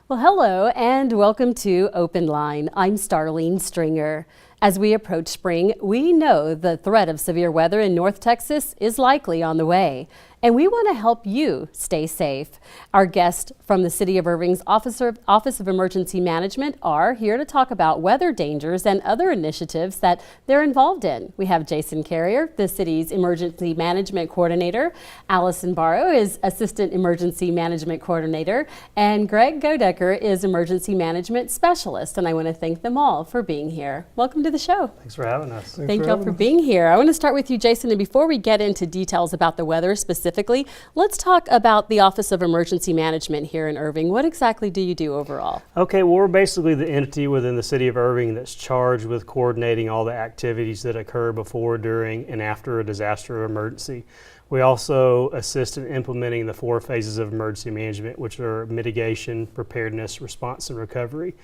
Well, hello and welcome to Open Line. I'm Starlene Stringer. As we approach spring, we know the threat of severe weather in North Texas is likely on the way, and we want to help you stay safe. Our guests from the City of Irving's Office of Emergency Management are here to talk about weather dangers and other initiatives that they're involved in. We have Jason Carrier, the city's Emergency Management Coordinator. Allison Barrow is Assistant Emergency Management Coordinator, and Greg Godecker is Emergency Management Specialist. And I want to thank them all for being here. Welcome to the show. Thanks for having us. Thank y'all for being here. I want to start with you, Jason, and before we get into details about the weather specifically, let's talk about the Office of Emergency Management here in Irving. What exactly do you do overall? Okay, well, we're basically the entity within the City of Irving that's charged with coordinating all the activities that occur before, during, and after a disaster or emergency. We also assist in implementing the 4 phases of emergency management, which are mitigation, preparedness, response, and recovery.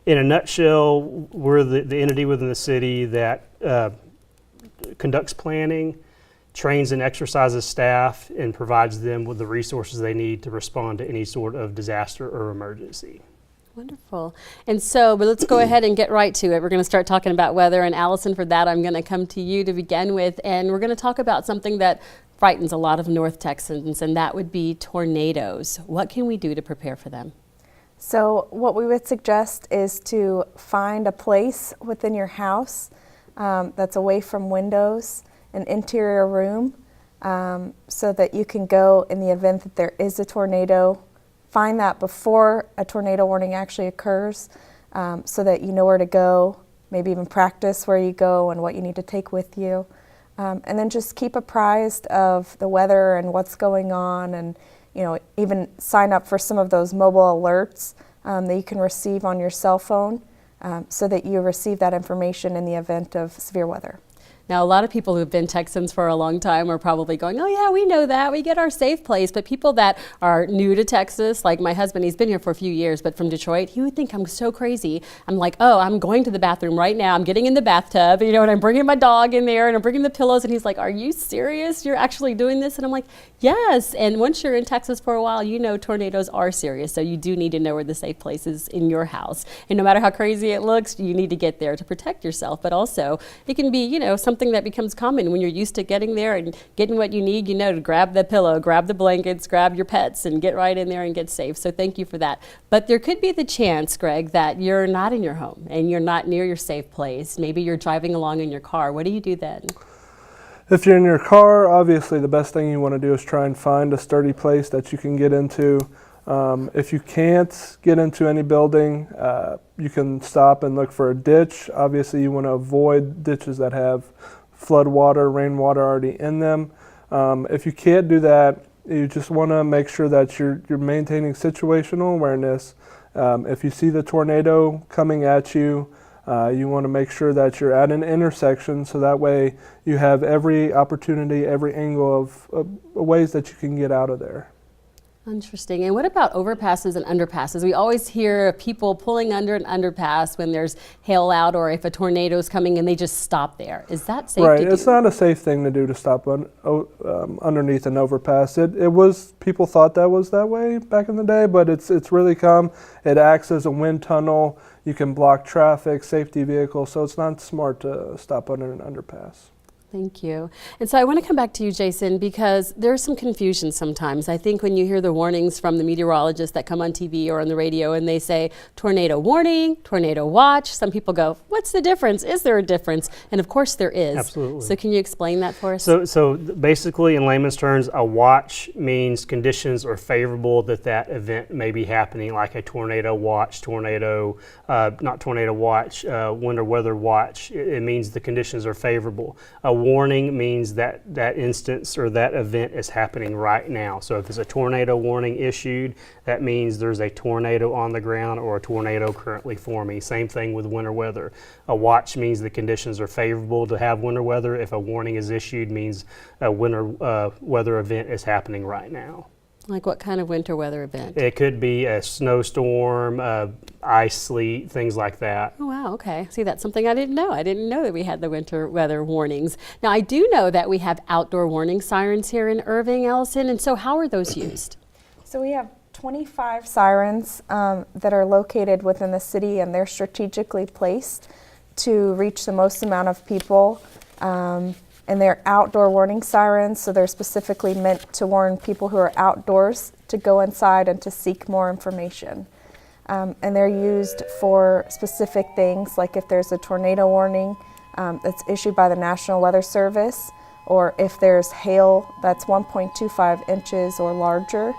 In a nutshell, we're the entity within the city that conducts planning, trains and exercises staff, and provides them with the resources they need to respond to any sort of disaster or emergency. Wonderful. And so, but let's go ahead and get right to it. We're going to start talking about weather. And Allison, for that, I'm going to come to you to begin with. And we're going to talk about something that frightens a lot of North Texans, and that would be tornadoes. What can we do to prepare for them? So what we would suggest is to find a place within your house that's away from windows, an interior room, so that you can go in the event that there is a tornado. Find that before a tornado warning actually occurs, so that you know where to go, maybe even practice where you go and what you need to take with you. And then just keep apprised of the weather and what's going on, and even sign up for some of those mobile alerts that you can receive on your cell phone, so that you receive that information in the event of severe weather. Now, a lot of people who've been Texans for a long time are probably going, oh yeah, we know that, we get our safe place. But people that are new to Texas, like my husband, he's been here for a few years, but from Detroit, he would think I'm so crazy. I'm like, oh, I'm going to the bathroom right now. I'm getting in the bathtub, and I'm bringing my dog in there, and I'm bringing the pillows. And he's like, are you serious? You're actually doing this? And I'm like, yes. And once you're in Texas for a while, tornadoes are serious. So you do need to know where the safe place is in your house. And no matter how crazy it looks, you need to get there to protect yourself. But also, it can be, something that becomes common when you're used to getting there and getting what you need, to grab the pillow, grab the blankets, grab your pets, and get right in there and get safe. So thank you for that. But there could be the chance, Greg, that you're not in your home and you're not near your safe place. Maybe you're driving along in your car. What do you do then? If you're in your car, obviously the best thing you want to do is try and find a sturdy place that you can get into. If you can't get into any building, you can stop and look for a ditch. Obviously, you want to avoid ditches that have flood water, rainwater already in them. If you can't do that, you just want to make sure that you're maintaining situational awareness. If you see the tornado coming at you, you want to make sure that you're at an intersection, so that way you have every opportunity, every angle of ways that you can get out of there. Interesting. And what about overpasses and underpasses? We always hear of people pulling under an underpass when there's hail out, or if a tornado is coming and they just stop there. Is that safe to do? Right. It's not a safe thing to do to stop underneath an overpass. People thought that was that way back in the day, but it's really come. It acts as a wind tunnel. You can block traffic, safety vehicles, so it's not smart to stop under an underpass. Thank you. And so I want to come back to you, Jason, because there's some confusion sometimes. I think when you hear the warnings from the meteorologists that come on TV or on the radio and they say tornado warning, tornado watch, some people go, what's the difference? Is there a difference? And of course there is. Absolutely. So can you explain that for us? So basically, in layman's terms, a watch means conditions are favorable that event may be happening, like a tornado watch, winter weather watch. It means the conditions are favorable. A warning means that instance or that event is happening right now. So if it's a tornado warning issued, that means there's a tornado on the ground or a tornado currently forming. Same thing with winter weather. A watch means the conditions are favorable to have winter weather. If a warning is issued, means a winter weather event is happening right now. Like what kind of winter weather event? It could be a snowstorm, ice, sleet, things like that. Oh, wow. Okay. See, that's something I didn't know. I didn't know that we had the winter weather warnings. Now, I do know that we have outdoor warning sirens here in Irving, Allison. And so how are those used? So we have 25 sirens that are located within the city, and they're strategically placed to reach the most amount of people. And they're outdoor warning sirens, so they're specifically meant to warn people who are outdoors to go inside and to seek more information. And they're used for specific things, like if there's a tornado warning that's issued by the National Weather Service, or if there's hail that's 1.25 inches or larger,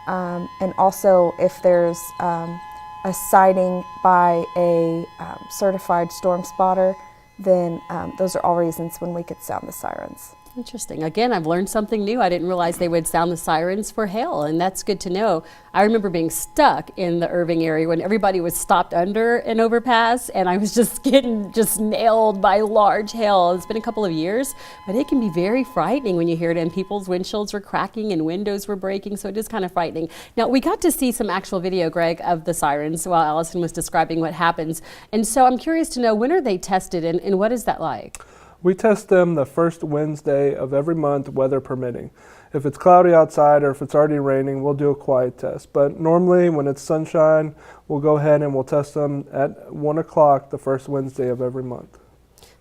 and also if there's a sighting by a certified storm spotter, then those are all reasons when we could sound the sirens. Interesting. Again, I've learned something new. I didn't realize they would sound the sirens for hail, and that's good to know. I remember being stuck in the Irving area when everybody was stopped under an overpass, and I was just getting nailed by large hail. It's been a couple of years, but it can be very frightening when you hear it, and people's windshields were cracking and windows were breaking, so it is kind of frightening. Now, we got to see some actual video, Greg, of the sirens while Allison was describing what happens, and so I'm curious to know, when are they tested, and what is that like? We test them the first Wednesday of every month, weather permitting. If it's cloudy outside or if it's already raining, we'll do a quiet test. But normally when it's sunshine, we'll go ahead and we'll test them at 1 o'clock the first Wednesday of every month.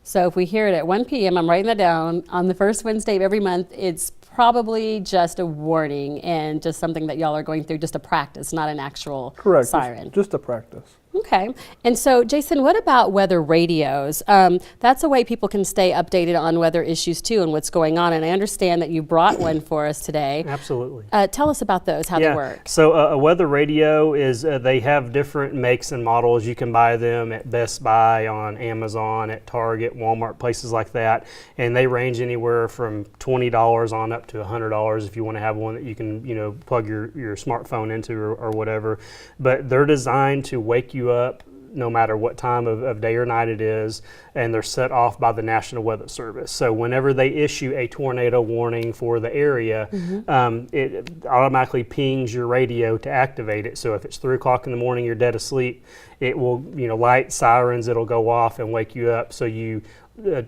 So if we hear it at 1 p.m., I'm writing that down, on the first Wednesday of every month, it's probably just a warning and just something that y'all are going through, just a practice, not an actual Correct. siren. Just a practice. Okay. And so, Jason, what about weather radios? That's a way people can stay updated on weather issues too and what's going on. And I understand that you brought one for us today. Absolutely. Tell us about those, how they work. So a weather radio is, they have different makes and models. You can buy them at Best Buy, on Amazon, at Target, Walmart, places like that. And they range anywhere from $20 on up to $100 if you want to have one that you can, plug your smartphone into or whatever. But they're designed to wake you up no matter what time of day or night it is, and they're set off by the National Weather Service. So whenever they issue a tornado warning for the area, it automatically pings your radio to activate it. So if it's 3 o'clock in the morning, you're dead asleep, it will, light sirens, it'll go off and wake you up, so you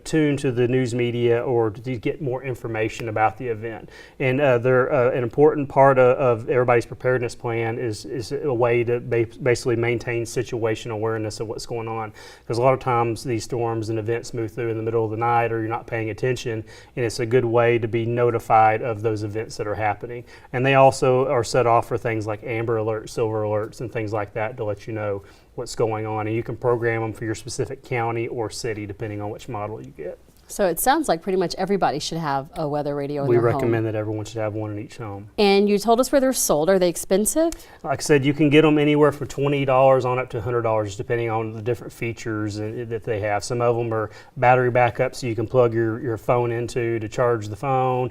tune to the news media or to get more information about the event. And they're an important part of everybody's preparedness plan is a way to basically maintain situational awareness of what's going on. Because a lot of times these storms and events move through in the middle of the night, or you're not paying attention, and it's a good way to be notified of those events that are happening. And they also are set off for things like amber alerts, silver alerts, and things like that to let you know what's going on, and you can program them for your specific county or city depending on which model you get. So it sounds like pretty much everybody should have a weather radio in their home. We recommend that everyone should have one in each home. And you told us where they're sold. Are they expensive? Like I said, you can get them anywhere from $20 on up to $100 depending on the different features that they have. Some of them are battery backup, so you can plug your phone into to charge the phone.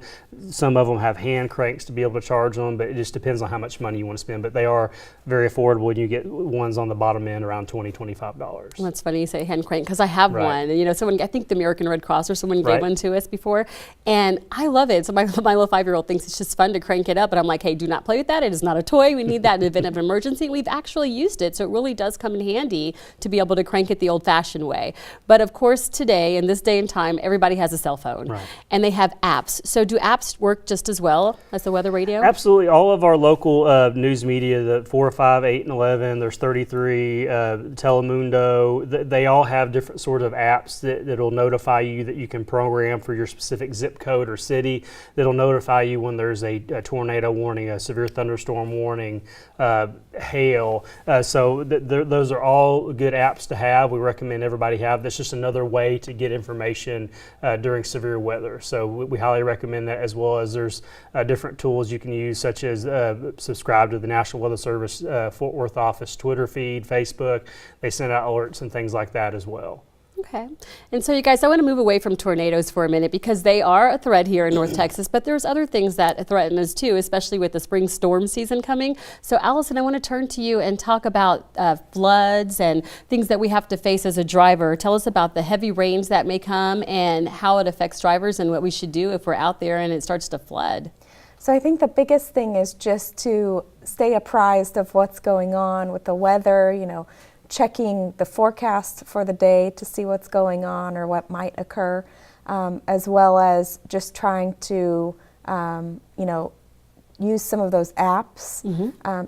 Some of them have hand cranks to be able to charge them, but it just depends on how much money you want to spend. But they are very affordable, and you get ones on the bottom end around $20, $25. That's funny you say hand crank, because I have one. And, someone, I think the American Red Cross or someone gave one to us before, and I love it. So my little 5-year-old thinks it's just fun to crank it up, and I'm like, hey, do not play with that. It is not a toy. We need that in the event of an emergency. We've actually used it, so it really does come in handy to be able to crank it the old-fashioned way. But of course, today, in this day and time, everybody has a cell phone, and they have apps. So do apps work just as well as the weather radio? Absolutely. All of our local news media, the 4, 5, 8, and 11, there's 33, Telemundo, they all have different sort of apps that'll notify you that you can program for your specific zip code or city, that'll notify you when there's a tornado warning, a severe thunderstorm warning, hail. So those are all good apps to have. We recommend everybody have. That's just another way to get information during severe weather. So we highly recommend that, as well as there's different tools you can use, such as subscribe to the National Weather Service Fort Worth office Twitter feed, Facebook. They send out alerts and things like that as well. Okay. And so you guys, I want to move away from tornadoes for a minute, because they are a threat here in North Texas, but there's other things that threaten us too, especially with the spring storm season coming. So Allison, I want to turn to you and talk about floods and things that we have to face as a driver. Tell us about the heavy rains that may come and how it affects drivers and what we should do if we're out there and it starts to flood. So I think the biggest thing is just to stay apprised of what's going on with the weather, checking the forecast for the day to see what's going on or what might occur, as well as just trying to, use some of those apps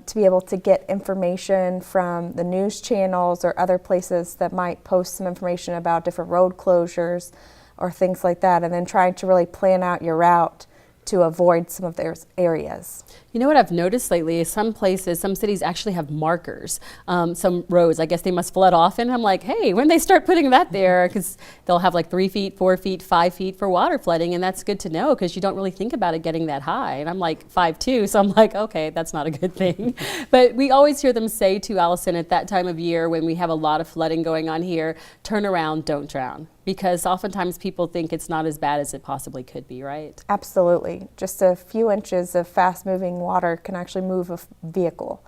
to be able to get information from the news channels or other places that might post some information about different road closures or things like that, and then trying to really plan out your route to avoid some of those areas. You know what I've noticed lately is some places, some cities actually have markers. Some roads, I guess they must flood often. I'm like, hey, when they start putting that there, because they'll have like 3 feet, 4 feet, 5 feet for water flooding, and that's good to know because you don't really think about it getting that high. And I'm like 5'2", so I'm like, okay, that's not a good thing. But we always hear them say to Allison at that time of year when we have a lot of flooding going on here, turn around, don't drown. Because oftentimes people think it's not as bad as it possibly could be, right? Absolutely. Just a few inches of fast-moving water can actually move a vehicle.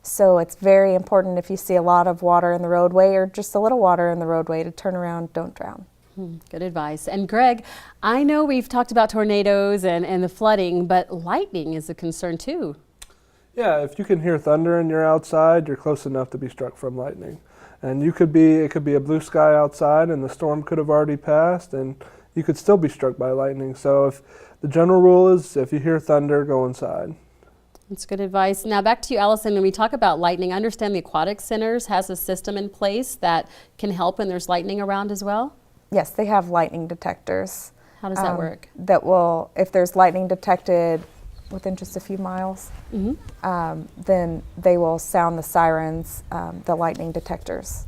So it's very important if you see a lot of water in the roadway or just a little water in the roadway to turn around, don't drown. Good advice. And Greg, I know we've talked about tornadoes and the flooding, but lightning is a concern too. Yeah, if you can hear thunder and you're outside, you're close enough to be struck from lightning. And it could be a blue sky outside and the storm could have already passed and you could still be struck by lightning. So if the general rule is if you hear thunder, go inside. That's good advice. Now back to you, Allison. When we talk about lightning, I understand the Aquatic Centers has a system in place that can help when there's lightning around as well? Yes, they have lightning detectors. How does that work? That will, if there's lightning detected within just a few miles, then they will sound the sirens, the lightning detectors.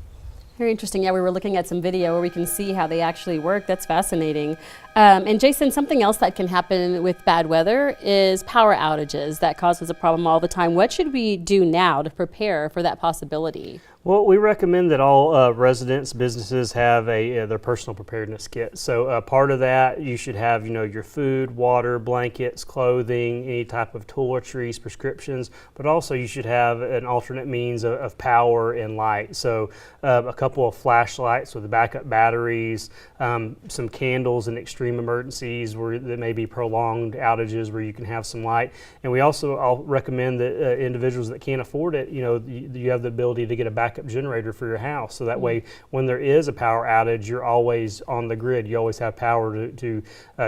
Very interesting. Yeah, we were looking at some video where we can see how they actually work. That's fascinating. And Jason, something else that can happen with bad weather is power outages. That causes a problem all the time. What should we do now to prepare for that possibility? Well, we recommend that all residents, businesses have their personal preparedness kit. So part of that, you should have, your food, water, blankets, clothing, any type of toiletries, prescriptions, but also you should have an alternate means of power and light. So a couple of flashlights with backup batteries, some candles in extreme emergencies where there may be prolonged outages where you can have some light. And we also recommend that individuals that can't afford it, you have the ability to get a backup generator for your house. So that way, when there is a power outage, you're always on the grid. You always have power to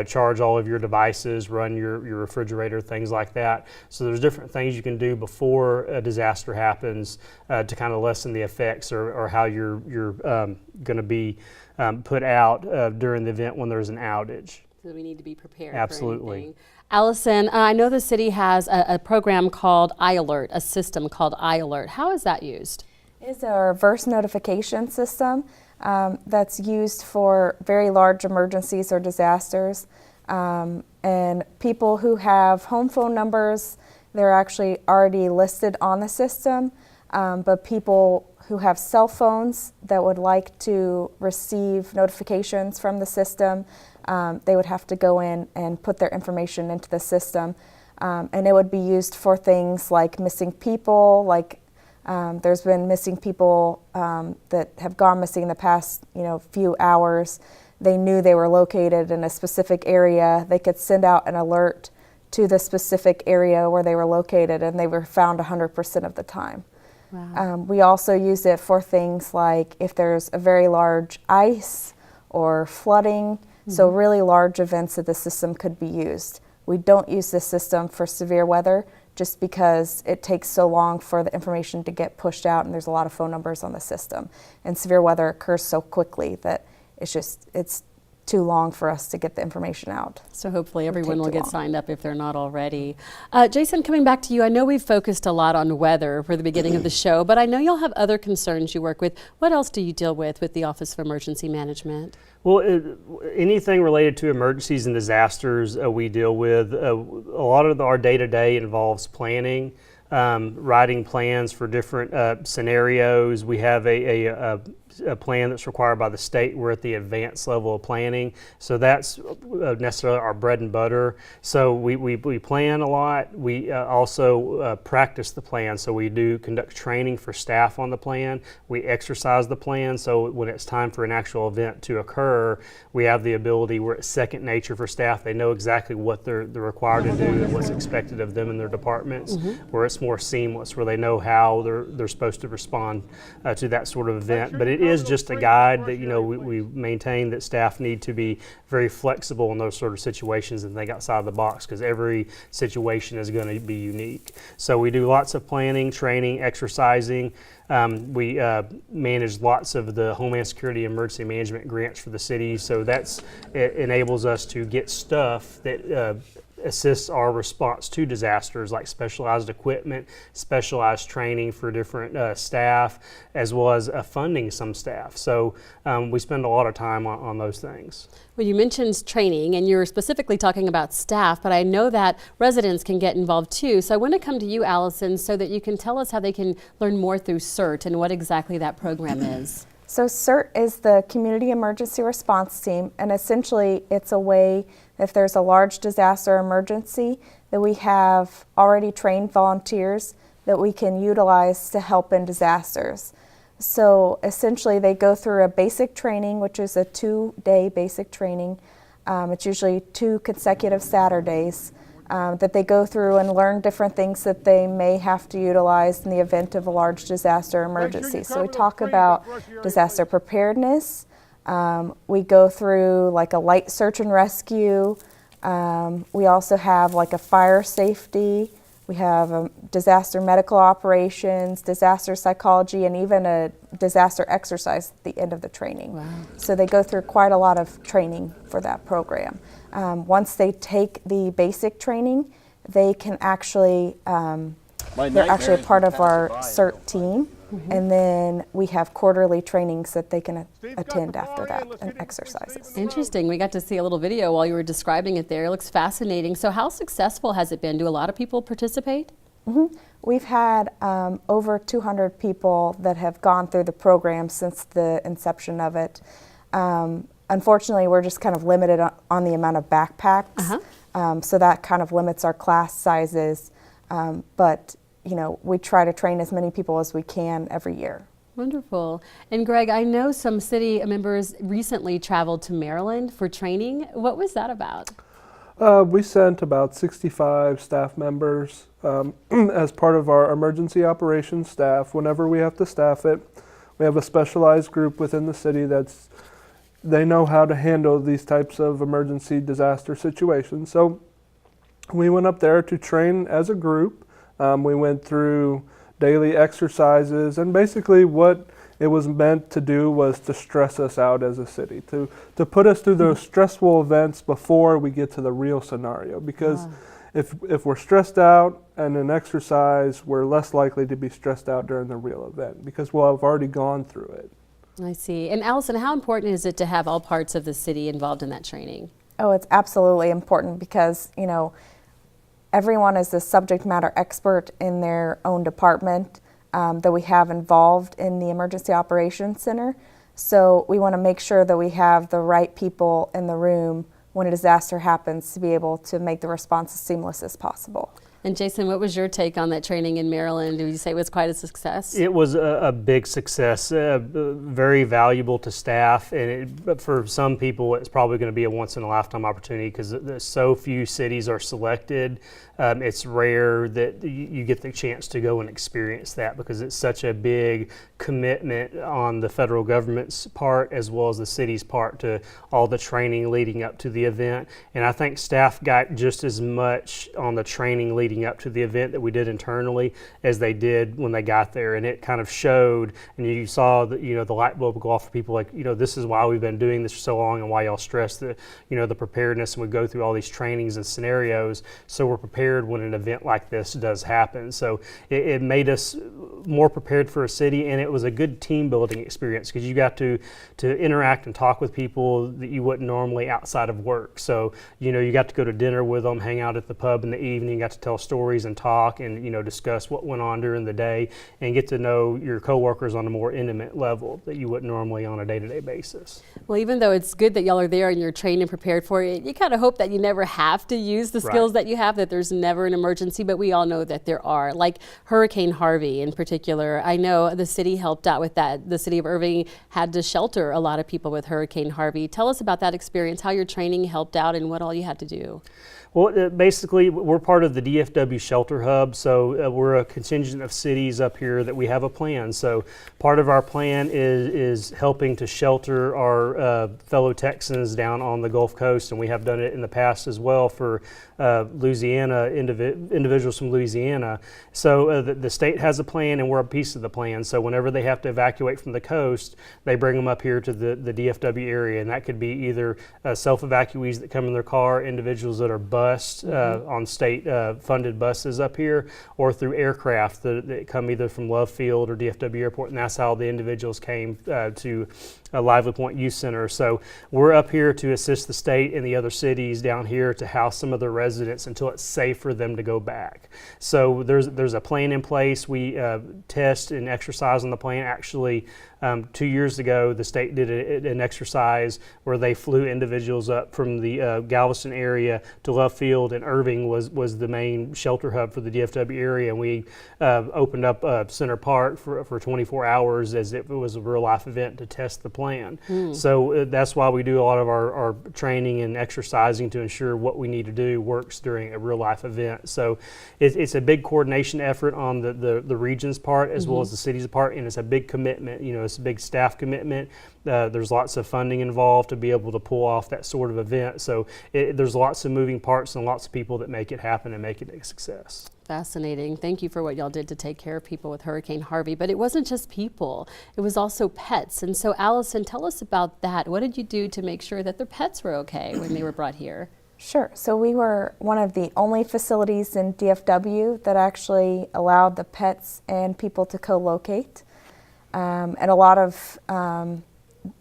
charge all of your devices, run your refrigerator, things like that. So there's different things you can do before a disaster happens to kind of lessen the effects or how you're going to be put out during the event when there's an outage. So we need to be prepared. Absolutely. For anything. Allison, I know the city has a program called iAlert, a system called iAlert. How is that used? It's a reverse notification system that's used for very large emergencies or disasters. And people who have home phone numbers, they're actually already listed on the system. But people who have cell phones that would like to receive notifications from the system, they would have to go in and put their information into the system. And it would be used for things like missing people, like there's been missing people that have gone missing in the past, few hours. They knew they were located in a specific area. They could send out an alert to the specific area where they were located, and they were found 100% of the time. Wow. We also use it for things like if there's a very large ice or flooding, so really large events that the system could be used. We don't use this system for severe weather just because it takes so long for the information to get pushed out and there's a lot of phone numbers on the system. And severe weather occurs so quickly that it's too long for us to get the information out. So hopefully everyone will get signed up if they're not already. Jason, coming back to you, I know we've focused a lot on weather for the beginning of the show, but I know you'll have other concerns you work with. What else do you deal with the Office of Emergency Management? Well, anything related to emergencies and disasters we deal with. A lot of our day-to-day involves planning, writing plans for different scenarios. We have a plan that's required by the state. We're at the advanced level of planning, so that's necessarily our bread and butter. So we plan a lot. We also practice the plan, so we do conduct training for staff on the plan. We exercise the plan, so when it's time for an actual event to occur, we have the ability where it's second nature for staff. They know exactly what they're required to do and what's expected of them in their departments, where it's more seamless, where they know how they're supposed to respond to that sort of event. But it is just a guide that, we maintain that staff need to be very flexible in those sort of situations and think outside the box, because every situation is going to be unique. So we do lots of planning, training, exercising. We manage lots of the Homeland Security Emergency Management grants for the city, so it enables us to get stuff that assists our response to disasters, like specialized equipment, specialized training for different staff, as well as funding some staff. So we spend a lot of time on those things. Well, you mentioned training, and you're specifically talking about staff, but I know that residents can get involved too. So I want to come to you, Allison, so that you can tell us how they can learn more through CERT and what exactly that program is. So CERT is the Community Emergency Response Team, and essentially it's a way, if there's a large disaster emergency, that we have already trained volunteers that we can utilize to help in disasters. So essentially they go through a basic training, which is a 2-day basic training. It's usually 2 consecutive Saturdays that they go through and learn different things that they may have to utilize in the event of a large disaster emergency. So we talk about disaster preparedness. We go through like a light search and rescue. We also have like a fire safety. We have disaster medical operations, disaster psychology, and even a disaster exercise at the end of the training. Wow. So they go through quite a lot of training for that program. Once they take the basic training, they can actually, they're actually part of our CERT team. And then we have quarterly trainings that they can attend after that, and exercises. Interesting. We got to see a little video while you were describing it there. It looks fascinating. So how successful has it been? Do a lot of people participate? We've had over 200 people that have gone through the program since the inception of it. Unfortunately, we're just kind of limited on the amount of backpacks, so that kind of limits our class sizes. But we try to train as many people as we can every year. Wonderful. And Greg, I know some city members recently traveled to Maryland for training. What was that about? We sent about 65 staff members as part of our emergency operations staff. Whenever we have to staff it, we have a specialized group within the city they know how to handle these types of emergency disaster situations. So we went up there to train as a group. We went through daily exercises, and basically what it was meant to do was to stress us out as a city, to put us through those stressful events before we get to the real scenario. Because if we're stressed out in an exercise, we're less likely to be stressed out during the real event because we'll have already gone through it. I see. And Allison, how important is it to have all parts of the city involved in that training? Oh, it's absolutely important because, everyone is a subject matter expert in their own department that we have involved in the Emergency Operations Center. So we want to make sure that we have the right people in the room when a disaster happens to be able to make the response as seamless as possible. And Jason, what was your take on that training in Maryland? Would you say it was quite a success? It was a big success, very valuable to staff, and but for some people it's probably going to be a once-in-a-lifetime opportunity because so few cities are selected. It's rare that you get the chance to go and experience that because it's such a big commitment on the federal government's part as well as the city's part to all the training leading up to the event. And I think staff got just as much on the training leading up to the event that we did internally as they did when they got there. And it kind of showed, and you saw that, the light bulb go off for people like, this is why we've been doing this for so long and why y'all stress the, the preparedness, and we go through all these trainings and scenarios so we're prepared when an event like this does happen. So it made us more prepared for a city, and it was a good team building experience because you got to interact and talk with people that you wouldn't normally outside of work. So you got to go to dinner with them, hang out at the pub in the evening, got to tell stories and talk and discuss what went on during the day and get to know your coworkers on a more intimate level that you wouldn't normally on a day-to-day basis. Well, even though it's good that y'all are there and you're trained and prepared for it, you kind of hope that you never have to use the skills that you have, that there's never an emergency, but we all know that there are. Like Hurricane Harvey in particular, I know the city helped out with that. The City of Irving had to shelter a lot of people with Hurricane Harvey. Tell us about that experience, how your training helped out and what all you had to do. Well, basically, we're part of the DFW Shelter Hub, so we're a contingent of cities up here that we have a plan. So part of our plan is helping to shelter our fellow Texans down on the Gulf Coast, and we have done it in the past as well for Louisiana, individuals from Louisiana. So the state has a plan, and we're a piece of the plan. So whenever they have to evacuate from the coast, they bring them up here to the DFW area, and that could be either self-evacuees that come in their car, individuals that are bused on state funded buses up here, or through aircraft that come either from Love Field or DFW Airport, and that's how the individuals came to Lively Point Youth Center. So we're up here to assist the state and the other cities down here to house some of their residents until it's safe for them to go back. So there's a plan in place. We test and exercise on the plan. Actually, 2 years ago, the state did an exercise where they flew individuals up from the Galveston area to Love Field, and Irving was the main shelter hub for the DFW area. And we opened up Center Park for 24 hours as if it was a real life event to test the plan. So that's why we do a lot of our training and exercising to ensure what we need to do works during a real life event. So it's a big coordination effort on the region's part as well as the city's part, and it's a big commitment. You know, it's a big staff commitment. There's lots of funding involved to be able to pull off that sort of event. So there's lots of moving parts and lots of people that make it happen and make it a success. Fascinating. Thank you for what y'all did to take care of people with Hurricane Harvey. But it wasn't just people, it was also pets. And so Allison, tell us about that. What did you do to make sure that their pets were okay when they were brought here? Sure. So we were one of the only facilities in DFW that actually allowed the pets and people to co-locate. And a lot of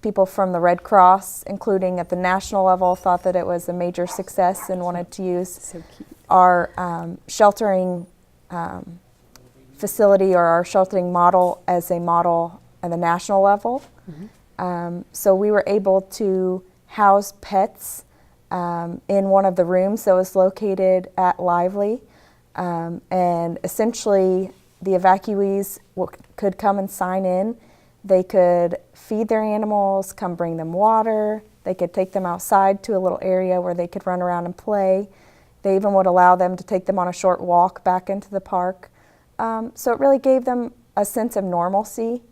people from the Red Cross, including at the national level, thought that it was a major success and wanted to use our sheltering facility or our sheltering model as a model at the national level. So we were able to house pets in one of the rooms that was located at Lively. And essentially the evacuees could come and sign in. They could feed their animals, come bring them water. They could take them outside to a little area where they could run around and play. They even would allow them to take them on a short walk back into the park. So it really gave them a sense of normalcy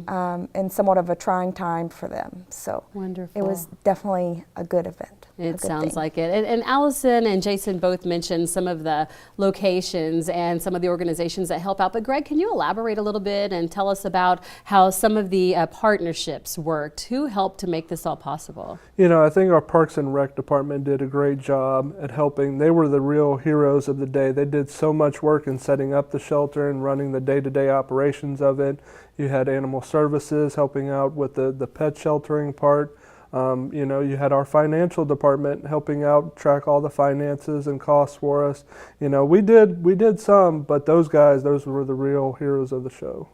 and somewhat of a trying time for them. So wonderful. It was definitely a good event. It sounds like it. And Allison and Jason both mentioned some of the locations and some of the organizations that help out. But Greg, can you elaborate a little bit and tell us about how some of the partnerships worked? Who helped to make this all possible? You know, I think our Parks and Rec department did a great job at helping. They were the real heroes of the day. They did so much work in setting up the shelter and running the day-to-day operations of it. You had Animal Services helping out with the pet sheltering part. You know, you had our financial department helping out track all the finances and costs for us. You know, we did some, but those guys, those were the real heroes of the show.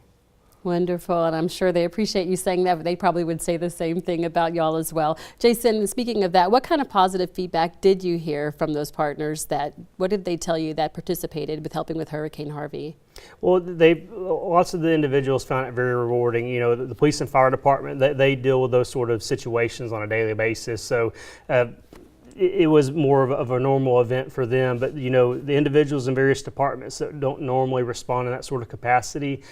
Wonderful, and I'm sure they appreciate you saying that, but they probably would say the same thing about y'all as well. Jason, speaking of that, what kind of positive feedback did you hear from those partners? What did they tell you that participated with helping with Hurricane Harvey? Well, lots of the individuals found it very rewarding. You know, the police and fire department, they deal with those sort of situations on a daily basis. So it was more of a normal event for them. But, you know, the individuals in various departments that don't normally respond in that sort of capacity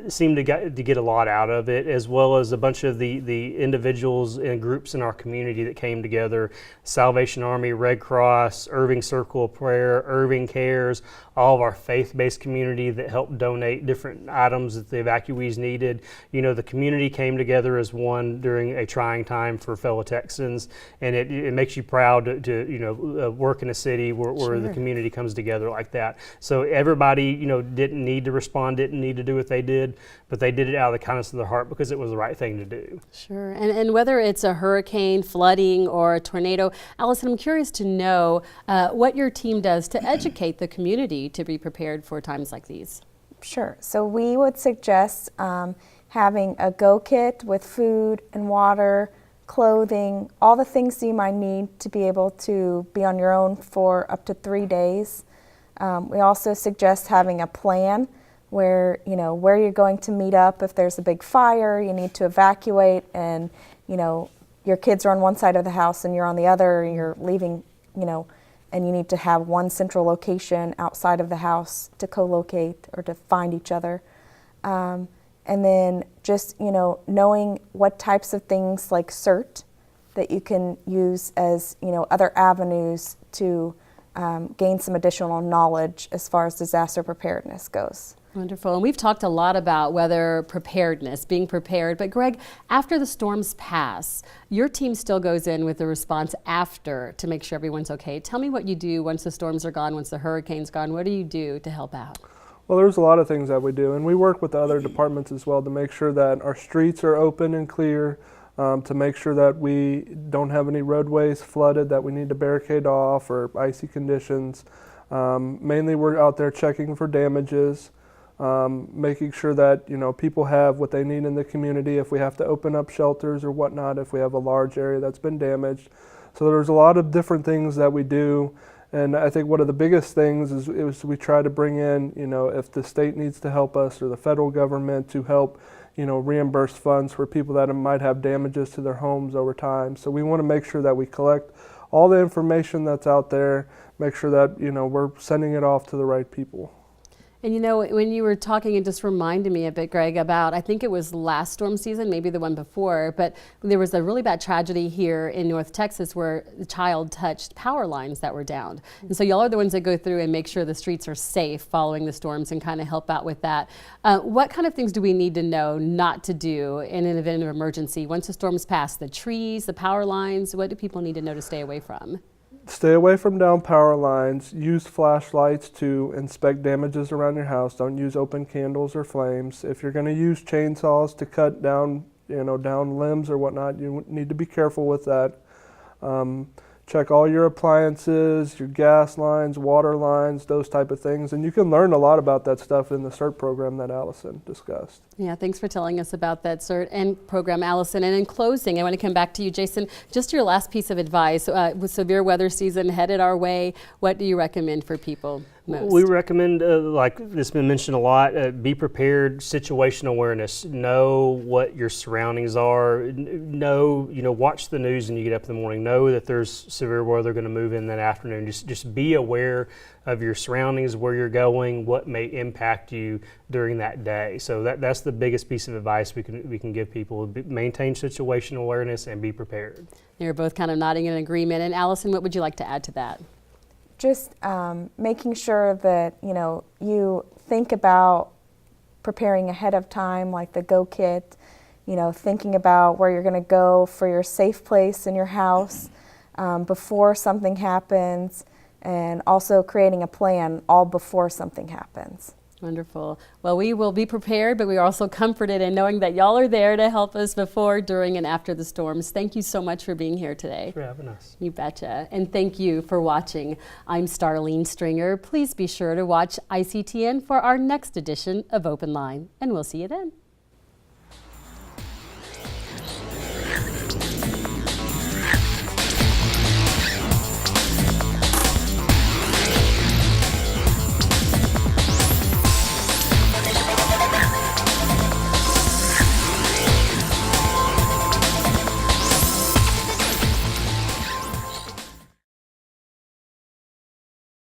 seem to get a lot out of it, as well as a bunch of the individuals and groups in our community that came together. Salvation Army, Red Cross, Irving Circle of Prayer, Irving Cares, all of our faith-based community that helped donate different items that the evacuees needed. You know, the community came together as one during a trying time for fellow Texans, and it makes you proud to you know, work in a city where the community comes together like that. So everybody, you know, didn't need to respond, didn't need to do what they did, but they did it out of the kindness of their heart because it was the right thing to do. Sure, and whether it's a hurricane, flooding, or a tornado, Allison, I'm curious to know what your team does to educate the community to be prepared for times like these. Sure. So we would suggest having a go kit with food and water, clothing, all the things you might need to be able to be on your own for up to 3 days. We also suggest having a plan where, you know, where you're going to meet up if there's a big fire, you need to evacuate, and, you know, your kids are on one side of the house and you're on the other, and you're leaving, you know, and you need to have one central location outside of the house to co-locate or to find each other. And then just, knowing what types of things like CERT that you can use as, other avenues to gain some additional knowledge as far as disaster preparedness goes. Wonderful. And we've talked a lot about weather preparedness, being prepared. But Greg, after the storms pass, your team still goes in with the response after to make sure everyone's okay. Tell me what you do once the storms are gone, once the hurricane's gone. What do you do to help out? Well, there's a lot of things that we do, and we work with the other departments as well to make sure that our streets are open and clear, to make sure that we don't have any roadways flooded that we need to barricade off or icy conditions. Mainly we're out there checking for damages, making sure that people have what they need in the community if we have to open up shelters or whatnot, if we have a large area that's been damaged. So there's a lot of different things that we do. And I think one of the biggest things is we try to bring in, if the state needs to help us or the federal government to help, reimburse funds for people that might have damages to their homes over time. So we want to make sure that we collect all the information that's out there, make sure that, we're sending it off to the right people. And when you were talking, it just reminded me a bit, Greg, about, I think it was last storm season, maybe the one before, but there was a really bad tragedy here in North Texas where the child touched power lines that were down. And so y'all are the ones that go through and make sure the streets are safe following the storms and kind of help out with that. What kind of things do we need to know not to do in an event of emergency? Once the storms pass, the trees, the power lines, what do people need to know to stay away from? Stay away from down power lines. Use flashlights to inspect damages around your house. Don't use open candles or flames. If you're going to use chainsaws to cut down, down limbs or whatnot, you need to be careful with that. Check all your appliances, your gas lines, water lines, those type of things. And you can learn a lot about that stuff in the CERT program that Allison discussed. Yeah, thanks for telling us about that CERT and program, Allison. And in closing, I want to come back to you, Jason. Just your last piece of advice. With severe weather season headed our way, what do you recommend for people most? We recommend, like it's been mentioned a lot, be prepared, situational awareness. Know what your surroundings are. Watch the news when you get up in the morning. Know that there's severe weather going to move in that afternoon. Just be aware of your surroundings, where you're going, what may impact you during that day. So that's the biggest piece of advice we can give people. Maintain situational awareness and be prepared. You're both kind of nodding in agreement. And Allison, what would you like to add to that? Just making sure that you think about preparing ahead of time, like the Go Kit. Thinking about where you're going to go for your safe place in your house before something happens, and also creating a plan all before something happens. Wonderful. Well, we will be prepared, but we are also comforted in knowing that y'all are there to help us before, during, and after the storms. Thank you so much for being here today. Thanks for having us. You betcha. And thank you for watching. I'm Starlene Stringer. Please be sure to watch ICTN for our next edition of Open Line, and we'll see you then.